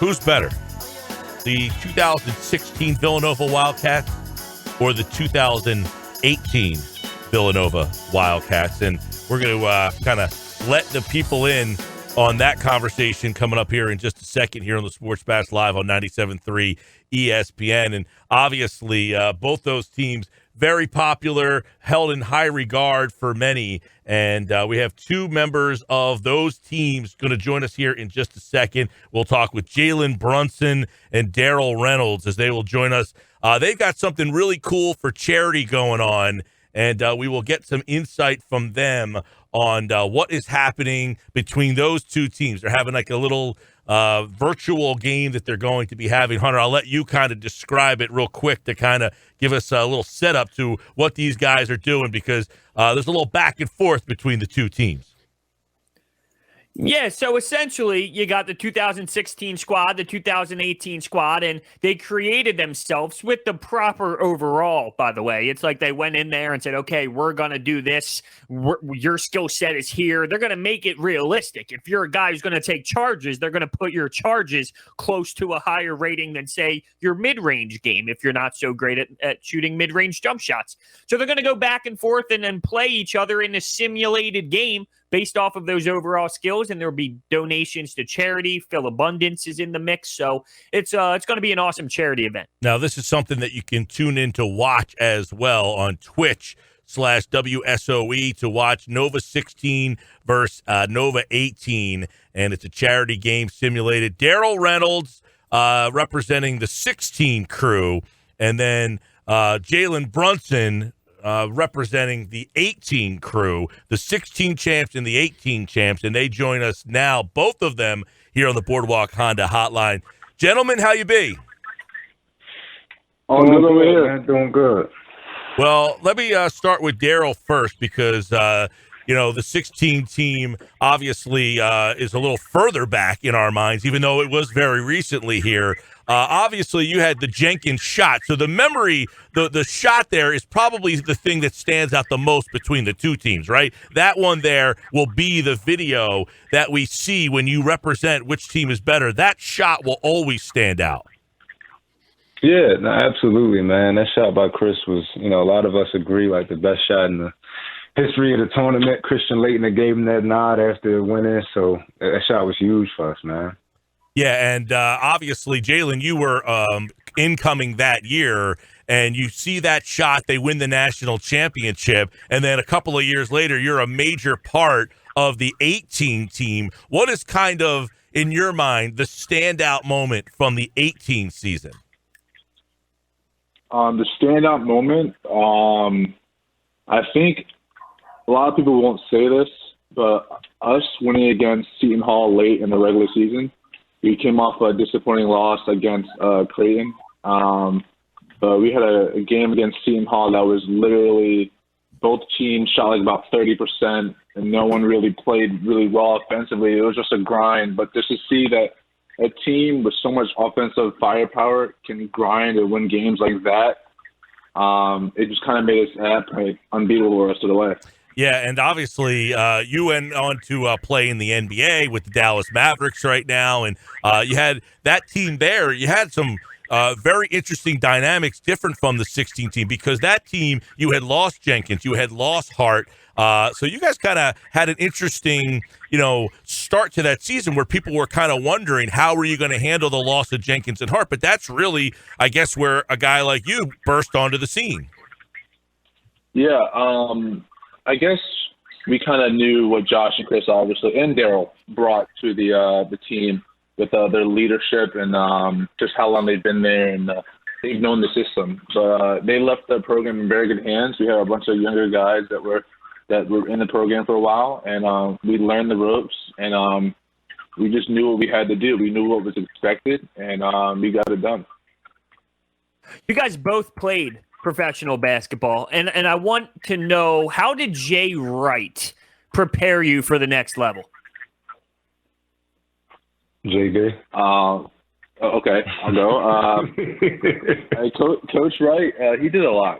Who's better, the 2016 Villanova Wildcats or the 2018 Villanova Wildcats? And we're going to kind of let the people in on that conversation coming up here in just a second here on the Sports Bash Live on 97.3 ESPN. And obviously, both those teams very popular, held in high regard for many. And we have two members of those teams going to join us here in just a second. We'll talk with Jalen, Brunson, and Darryl Reynolds as they will join us. They've got something really cool for charity going on, and we will get some insight from them on what is happening between those two teams. They're having like a little virtual game that they're going to be having. Hunter, I'll let you kind of describe it real quick to kind of give us a little setup to what these guys are doing, because there's a little back and forth between the two teams. Yeah, so essentially you got the 2016 squad, the 2018 squad, and they created themselves with the proper overall, by the way. It's like they went in there and said, okay, we're going to do this. Your skill set is here. They're going to make it realistic. If you're a guy who's going to take charges, they're going to put your charges close to a higher rating than, say, your mid-range game if you're not so great at shooting mid-range jump shots. So they're going to go back and forth and then play each other in a simulated game based off of those overall skills, and there'll be donations to charity. Phil Abundance is in the mix, so it's going to be an awesome charity event. Now, this is something that you can tune in to watch as well on Twitch/WSOE to watch Nova 16 versus Nova 18, and it's a charity game simulated. Darryl Reynolds representing the 16 crew, and then Jalen Brunson representing the 18 crew, the 16 champs and the 18 champs, and they join us now, both of them here on the Boardwalk Honda Hotline. Gentlemen, how you be? Oh, good over here. Man, doing good. Well, let me start with Darryl first, because the 16 team obviously is a little further back in our minds, even though it was very recently here. Obviously, you had the Jenkins shot. So the memory, the shot there is probably the thing that stands out the most between the two teams, right? That one there will be the video that we see when you represent which team is better. That shot will always stand out. Yeah, no, absolutely, man. That shot by Chris was, a lot of us agree, like the best shot in the history of the tournament. Christian Laettner gave him that nod after winning, so that shot was huge for us, man. Yeah, and obviously, Jalen, you were incoming that year, and you see that shot, they win the national championship, and then a couple of years later, you're a major part of the 18 team. What is kind of, in your mind, the standout moment from the 18 season? The standout moment, I think a lot of people won't say this, but us winning against Seton Hall late in the regular season, we came off a disappointing loss against Creighton. But we had a game against Seton Hall that was literally both teams shot like about 30%, and no one really played really well offensively. It was just a grind. But just to see that a team with so much offensive firepower can grind and win games like that, it just kind of made us unbeatable the rest of the way. Yeah, and obviously you went on to play in the NBA with the Dallas Mavericks right now, and you had that team there. You had some very interesting dynamics different from the 16 team, because that team, you had lost Jenkins, you had lost Hart. So you guys kind of had an interesting, start to that season where people were kind of wondering how were you going to handle the loss of Jenkins and Hart. But that's really, I guess, where a guy like you burst onto the scene. Yeah, I guess we kind of knew what Josh and Chris, obviously, and Darryl brought to the team with their leadership and just how long they've been there, and they've known the system. So they left the program in very good hands. We had a bunch of younger guys that were in the program for a while, and we learned the ropes, and we just knew what we had to do. We knew what was expected, and we got it done. You guys both played professional basketball, and I want to know, how did Jay Wright prepare you for the next level? JB? Okay, I'll go. Coach Wright, he did a lot.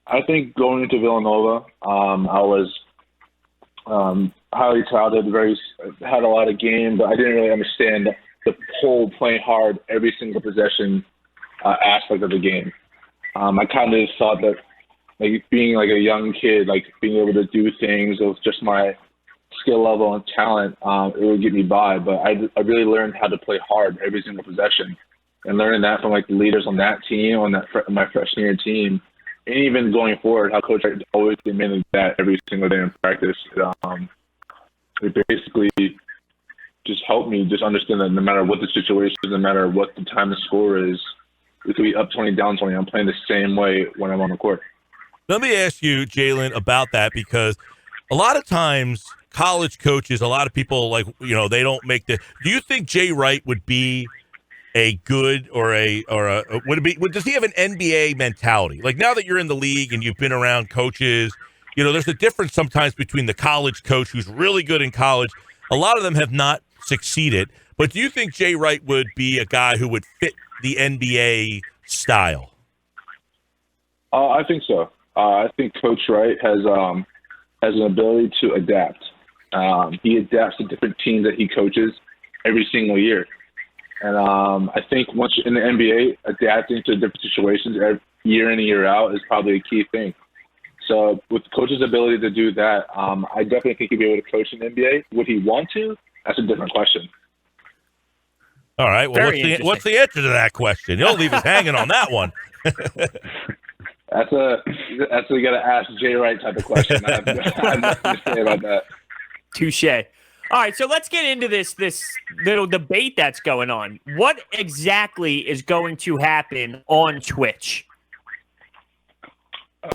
I think going into Villanova, I was highly touted, had a lot of game, but I didn't really understand the whole playing hard every single possession aspect of the game. I kind of just thought that, like, being like a young kid, like being able to do things with just my skill level and talent, it would get me by. But I really learned how to play hard every single possession, and learning that from like the leaders on that team, on that my freshman year team, and even going forward, how Coach Wright always demanded that every single day in practice. It basically just helped me just understand that no matter what the situation is, no matter what the time the score is, it could be up 20, down 20. I'm playing the same way when I'm on the court. Let me ask you, Jalen, about that, because a lot of times college coaches, a lot of people, like, they don't make the – do you think Jay Wright would be a good does he have an NBA mentality? Like, now that you're in the league and you've been around coaches, there's a difference sometimes between the college coach who's really good in college. A lot of them have not succeeded. But do you think Jay Wright would be a guy who would fit the NBA style? I think so. I think Coach Wright has an ability to adapt. He adapts to different teams that he coaches every single year. And I think once you're in the NBA, adapting to different situations year in and year out is probably a key thing. So with the coach's ability to do that, I definitely think he'd be able to coach in the NBA. Would he want to? That's a different question. All right. Well, what's the answer to that question? You'll leave us hanging on that one. That's you got to ask Jay Wright type of question. I have nothing to say about that. Touche. All right, so let's get into this little debate that's going on. What exactly is going to happen on Twitch?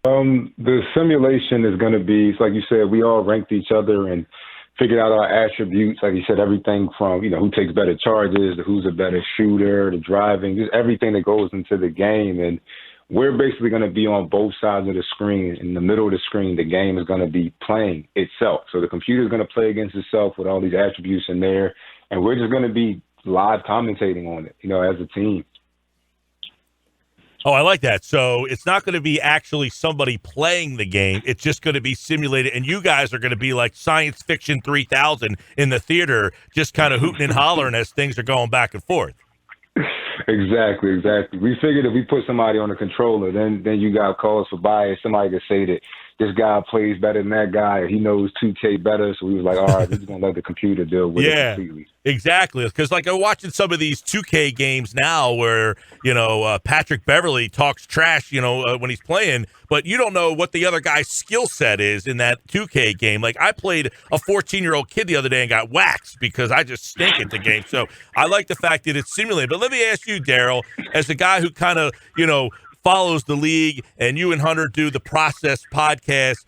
The simulation is going to be, like you said, we all ranked each other and figured out our attributes. Like you said, everything from, who takes better charges, to who's a better shooter, to driving, just everything that goes into the game. And we're basically going to be on both sides of the screen. In the middle of the screen, the game is going to be playing itself. So the computer is going to play against itself with all these attributes in there. And we're just going to be live commentating on it, as a team. Oh, I like that. So it's not going to be actually somebody playing the game. It's just going to be simulated. And you guys are going to be like Science Fiction 3000 in the theater, just kind of hooting and hollering as things are going back and forth. Exactly. We figured if we put somebody on the controller, then you got calls for bias. Somebody could say that this guy plays better than that guy, or he knows 2K better. So we was like, all right, we're just going to let the computer deal with it completely. Exactly. Because, like, I'm watching some of these 2K games now where, Patrick Beverly talks trash, when he's playing, but you don't know what the other guy's skill set is in that 2K game. Like, I played a 14-year-old kid the other day and got waxed because I just stink at the game. So I like the fact that it's simulated. But let me ask you, Darryl, as a guy who kind of, follows the league, and you and Hunter do the Process podcast,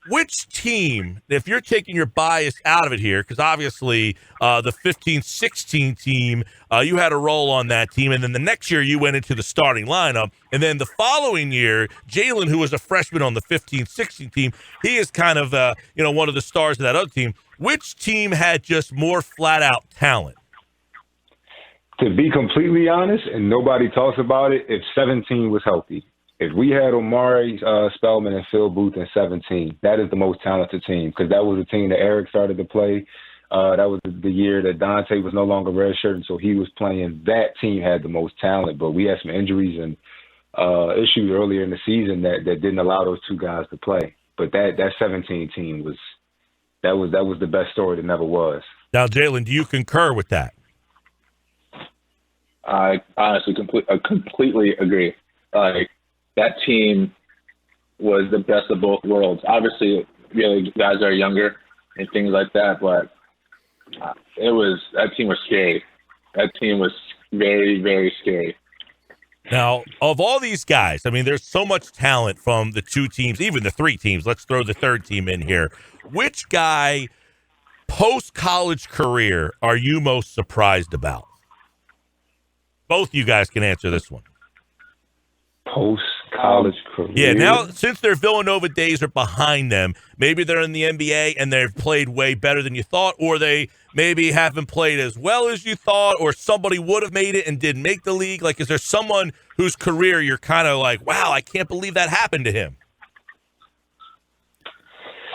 which team, if you're taking your bias out of it here, because obviously the 15-16 team, you had a role on that team, and then the next year you went into the starting lineup, and then the following year, Jalen, who was a freshman on the 15-16 team, he is kind of one of the stars of that other team. Which team had just more flat-out talent? To be completely honest, and nobody talks about it, if 17 was healthy. If we had Omari Spellman and Phil Booth in 17, that is the most talented team, because that was the team that Eric started to play. That was the year that Dante was no longer redshirting, so he was playing. That team had the most talent, but we had some injuries and issues earlier in the season that didn't allow those two guys to play. But that 17 team was the best story that never was. Now, Jalen, do you concur with that? I honestly completely agree. Like, that team was the best of both worlds. Obviously, guys are younger and things like that, but that team was scary. That team was very, very scary. Now, of all these guys, I mean, there's so much talent from the two teams, even the three teams. Let's throw the third team in here. Which guy post-college career are you most surprised about? Both you guys can answer this one. Post-college career? Yeah, now since their Villanova days are behind them, maybe they're in the NBA and they've played way better than you thought, or they maybe haven't played as well as you thought, or somebody would have made it and didn't make the league. Like, is there someone whose career you're kind of like, wow, I can't believe that happened to him?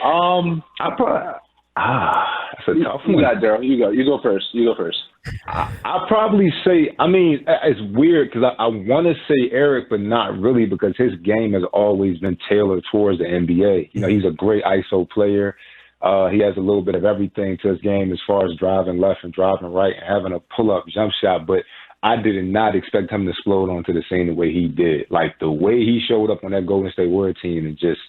I That's a tough one. You got Darryl. You go first. I'll probably say, I mean, it's weird because I want to say Eric, but not really because his game has always been tailored towards the NBA. You know, he's a great ISO player. He has a little bit of everything to his game as far as driving left and driving right and having a pull-up jump shot. But I did not expect him to explode onto the scene the way he did. Like the way he showed up on that Golden State Warriors team, and just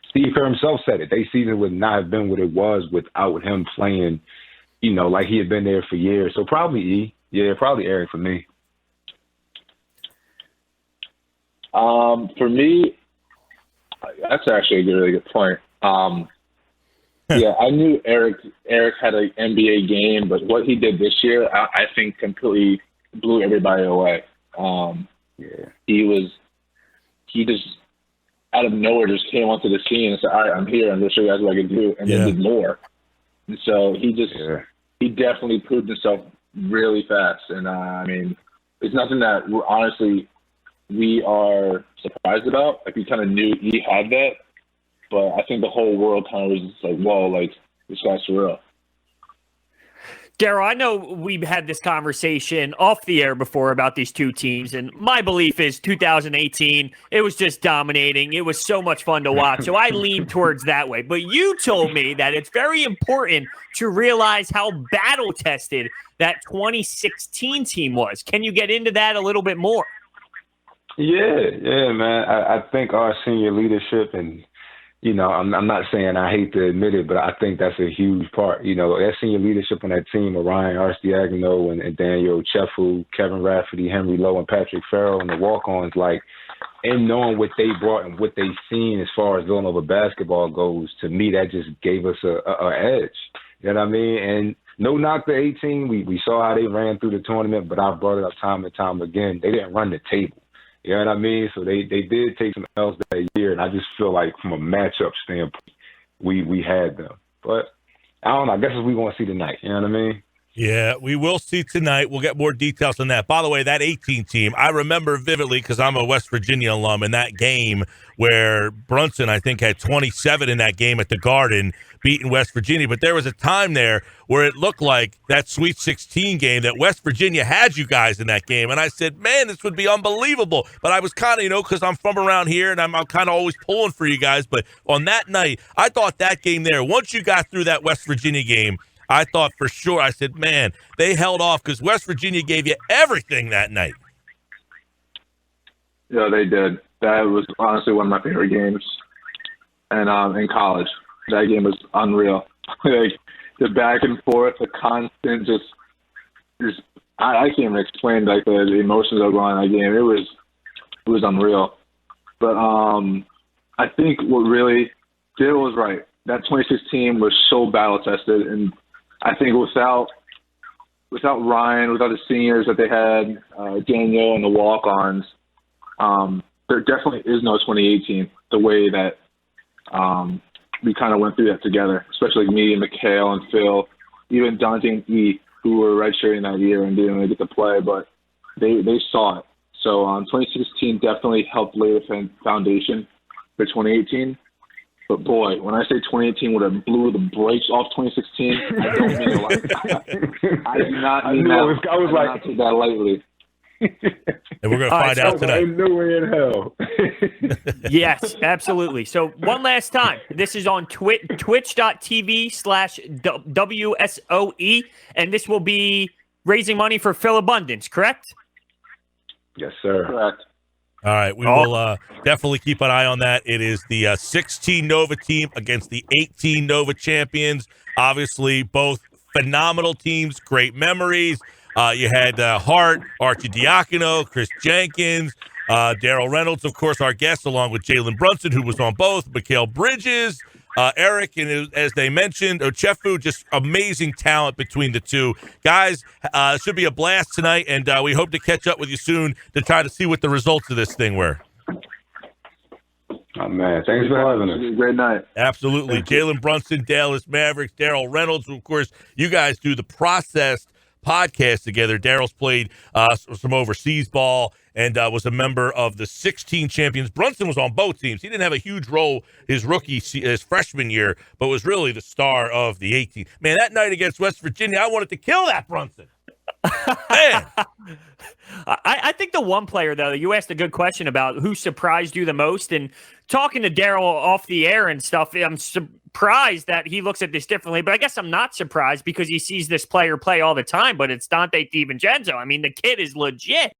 Steve Kerr himself said it. Their season would not have been what it was without him playing, you know, like he had been there for years. So probably E. Yeah, probably Eric for me. For me, that's actually a really good point. Yeah, I knew Eric had an NBA game, but what he did this year, I think completely blew everybody away. He just out of nowhere just came onto the scene and said, all right, I'm here. I'm going to show you guys what I can do. And then did more. And so he definitely proved himself really fast. And I mean, it's nothing that honestly we are surprised about. Like we kind of knew he had that, but I think the whole world kind of was just like, whoa, like this guy's for real. Darryl, I know we've had this conversation off the air before about these two teams, and my belief is 2018, it was just dominating. It was so much fun to watch, so I lean towards that way. But you told me that it's very important to realize how battle-tested that 2016 team was. Can you get into that a little bit more? Yeah, man. I think our senior leadership and you know, I'm not saying I hate to admit it, but I think that's a huge part. You know, that senior leadership on that team of Ryan Arcidiacono and Daniel Chefu, Kevin Rafferty, Henry Lowe, and Patrick Farrell, and the walk-ons, like, and knowing what they brought and what they've seen as far as Villanova basketball goes, to me, that just gave us a edge. You know what I mean? And no knock to 18. We saw how they ran through the tournament, but I've brought it up time and time again. They didn't run the table. You know what I mean? So they did take some L's that year, and I just feel like from a matchup standpoint, we had them. But I don't know. I guess we going to see tonight. You know what I mean? Yeah, we will see tonight. We'll get more details on that. By the way, that 18 team, I remember vividly because I'm a West Virginia alum, in that game where Brunson, I think, had 27 in that game at the Garden, beating West Virginia. But there was a time there where it looked like that Sweet 16 game that West Virginia had you guys in that game. And I said, man, this would be unbelievable. But I was kind of, you know, because I'm from around here and I'm kind of always pulling for you guys. But on that night, I thought that game there, once you got through that West Virginia game, I thought for sure, I said, man, they held off because West Virginia gave you everything that night. Yeah, they did. That was honestly one of my favorite games. And in college, that game was unreal. Like the back and forth, the constant, just I can't even explain like the emotions that were going on in that game. It was unreal. But I think what really Darryl was right. That 2016 was so battle tested, and I think without Ryan, without the seniors that they had, Daniel and the walk-ons, there definitely is no 2018. The way that we kind of went through that together, especially me and Mikhail and Phil, even Dante and E, who were redshirting that year and didn't really get to play, but they saw it. So 2016 definitely helped lay the foundation for 2018. But boy, when I say 2018 would have blew the brakes off 2016, I don't mean it like I do not mean that. I was like, not take that lightly. And we're going to find out tonight. Ain't no way in hell. Yes, absolutely. So one last time, this is on twitch.tv/WSOE, and this will be raising money for Phil Abundance, correct? Yes, sir. Correct. All right, we will definitely keep an eye on that. It is the 16 Nova team against the 18 Nova champions. Obviously, both phenomenal teams, great memories. You had Hart, Arcidiacono, Chris Jenkins, Darryl Reynolds, of course, our guest, along with Jalen Brunson, who was on both, Mikal Bridges, Eric, and as they mentioned, Chefu, just amazing talent between the two. Guys, should be a blast tonight, and we hope to catch up with you soon to try to see what the results of this thing were. Oh, man, thanks for having us. Great night. Absolutely. Jalen Brunson, Dallas Mavericks, Darryl Reynolds, of course, you guys do the processed podcast together. Darryl's played some overseas ball and was a member of the 16 champions. Brunson was on both teams. He didn't have a huge role his freshman year, but was really the star of the 18. Man, that night against West Virginia, I wanted to kill that Brunson. Man. I think the one player, though, you asked a good question about who surprised you the most. And talking to Darryl off the air and stuff, I'm surprised that he looks at this differently. But I guess I'm not surprised because he sees this player play all the time. But it's Dante DiVincenzo. I mean, the kid is legit.